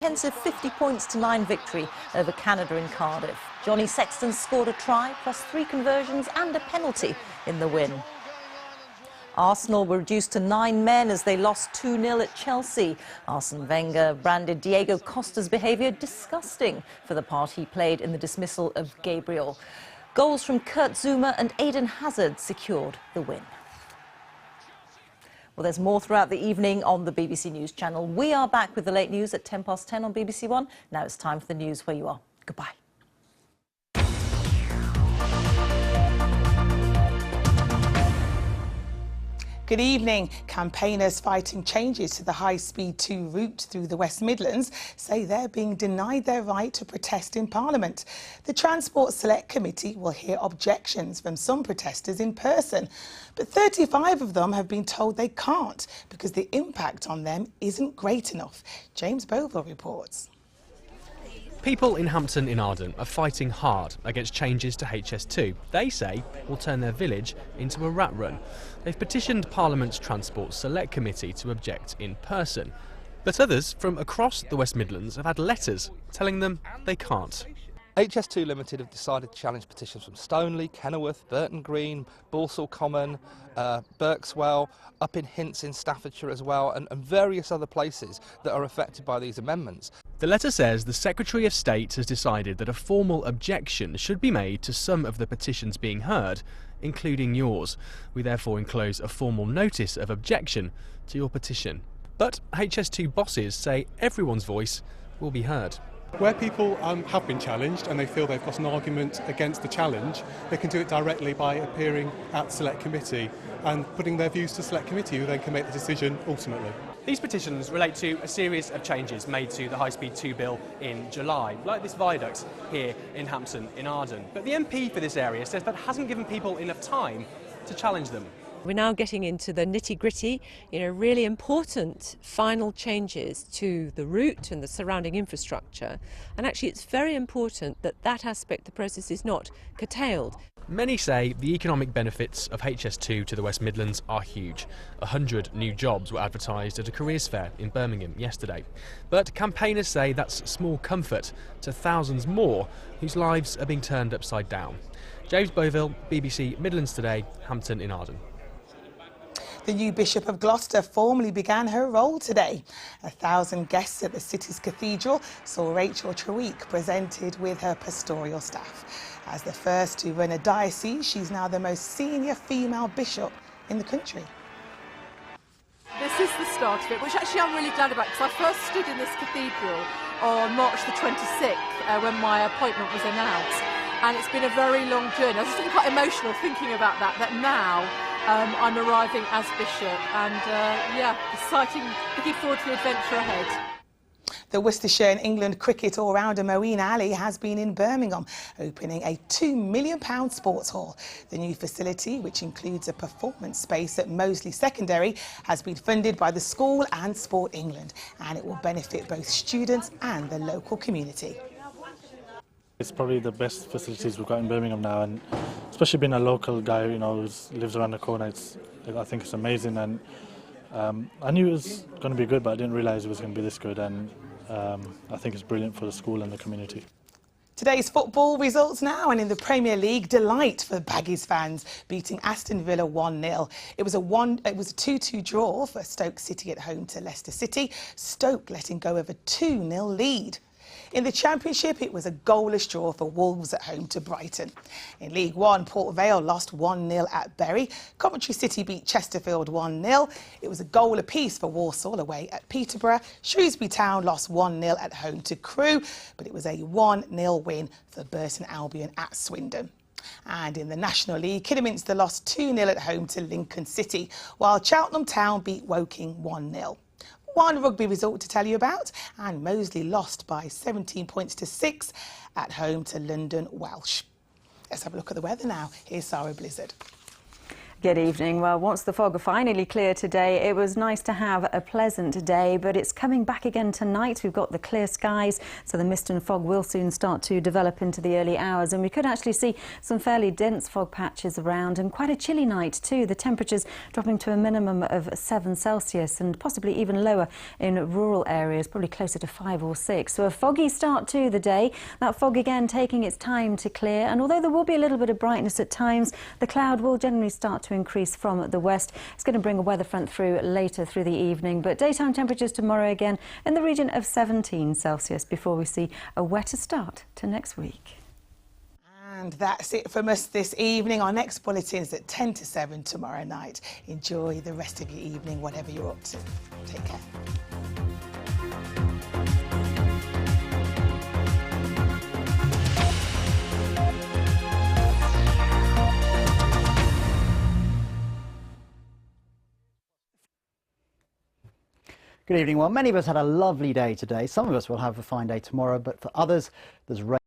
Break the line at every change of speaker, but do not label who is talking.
Comprehensive 50-9 victory over Canada in Cardiff. Johnny Sexton scored a try, plus 3 conversions and a penalty in the win. Arsenal were reduced to 9 men as they lost 2-0 at Chelsea. Arsene Wenger branded Diego Costa's behaviour disgusting for the part he played in the dismissal of Gabriel. Goals from Kurt Zouma and Eden Hazard secured the win. Well, there's more throughout the evening on the BBC News channel. We are back with the late news at 10 past 10 on BBC One. Now it's time for the news where you are. Goodbye.
Good evening. Campaigners fighting changes to the High-Speed 2 route through the West Midlands say they're being denied their right to protest in Parliament. The Transport Select Committee will hear objections from some protesters in person, but 35 of them have been told they can't because the impact on them isn't great enough. James Boville reports.
People in Hampton-in-Arden are fighting hard against changes to HS2. They say will turn their village into a rat run. They've petitioned Parliament's Transport Select Committee to object in person. But others from across the West Midlands have had letters telling them they can't.
HS2 Ltd have decided to challenge petitions from Stoneleigh, Kenilworth, Burton Green, Balsall Common, Berkswell, up in Hints in Staffordshire as well, and various other places that are affected by these amendments.
The letter says the Secretary of State has decided that a formal objection should be made to some of the petitions being heard, including yours. We therefore enclose a formal notice of objection to your petition. But HS2 bosses say everyone's voice will be heard.
Where people have been challenged and they feel they've got an argument against the challenge, they can do it directly by appearing at Select Committee and putting their views to Select Committee, who then can make the decision ultimately.
These petitions relate to a series of changes made to the High-Speed 2 bill in July, like this viaduct here in Hampton-in-Arden. But the MP for this area says that hasn't given people enough time to challenge them.
We're now getting into the nitty-gritty, really important final changes to the route and the surrounding infrastructure. And actually it's very important that that aspect of the process is not curtailed.
Many say the economic benefits of HS2 to the West Midlands are huge. 100 new jobs were advertised at a careers fair in Birmingham yesterday. But campaigners say that's small comfort to thousands more whose lives are being turned upside down. James Boville, BBC Midlands Today, Hampton-in-Arden.
The new Bishop of Gloucester formally began her role today. 1,000 guests at the city's cathedral saw Rachel Treweek presented with her pastoral staff. As the first to run a diocese, she's now the most senior female bishop in the country.
This is the start of it, which actually I'm really glad about, because I first stood in this cathedral on March the 26th when my appointment was announced. And it's been a very long journey. I was just quite emotional thinking about that now I'm arriving as bishop, and yeah, exciting, looking forward to the adventure ahead.
The Worcestershire and England cricket all-rounder Moeen Ali has been in Birmingham, opening a £2 million sports hall. The new facility, which includes a performance space at Moseley Secondary, has been funded by the school and Sport England, and it will benefit both students and the local community.
It's probably the best facilities we've got in Birmingham now, and especially being a local guy, who lives around the corner, I think it's amazing. And I knew it was going to be good, but I didn't realise it was going to be this good, and I think it's brilliant for the school and the community.
Today's football results now, and in the Premier League, delight for Baggies fans, beating Aston Villa 1-0. It was a 2-2 draw for Stoke City at home to Leicester City, Stoke letting go of a 2-0 lead. In the Championship, it was a goalless draw for Wolves at home to Brighton. In League One, Port Vale lost 1-0 at Bury. Coventry City beat Chesterfield 1-0. It was a goal apiece for Walsall away at Peterborough. Shrewsbury Town lost 1-0 at home to Crewe, but it was a 1-0 win for Burton Albion at Swindon. And in the National League, Kidderminster lost 2-0 at home to Lincoln City, while Cheltenham Town beat Woking 1-0. One rugby result to tell you about, and Moseley lost by 17 points to 6 at home to London Welsh. Let's have a look at the weather now. Here's Sarah Blizzard.
Good evening. Well, once the fog finally cleared today, it was nice to have a pleasant day, but it's coming back again tonight. We've got the clear skies, so the mist and fog will soon start to develop into the early hours, and we could actually see some fairly dense fog patches around, and quite a chilly night too. The temperatures dropping to a minimum of 7 Celsius and possibly even lower in rural areas, probably closer to 5 or 6. So a foggy start to the day. That fog again taking its time to clear, and although there will be a little bit of brightness at times, the cloud will generally start to increase from the west. It's going to bring a weather front through later through the evening, but daytime temperatures tomorrow again in the region of 17 Celsius before we see a wetter start to next week.
And that's it from us this evening. Our next bulletin is at 10 to 7 tomorrow night. Enjoy the rest of your evening, whatever you're up to. Take care.
Good evening. Well, many of us had a lovely day today. Some of us will have a fine day tomorrow, but for others, there's rain.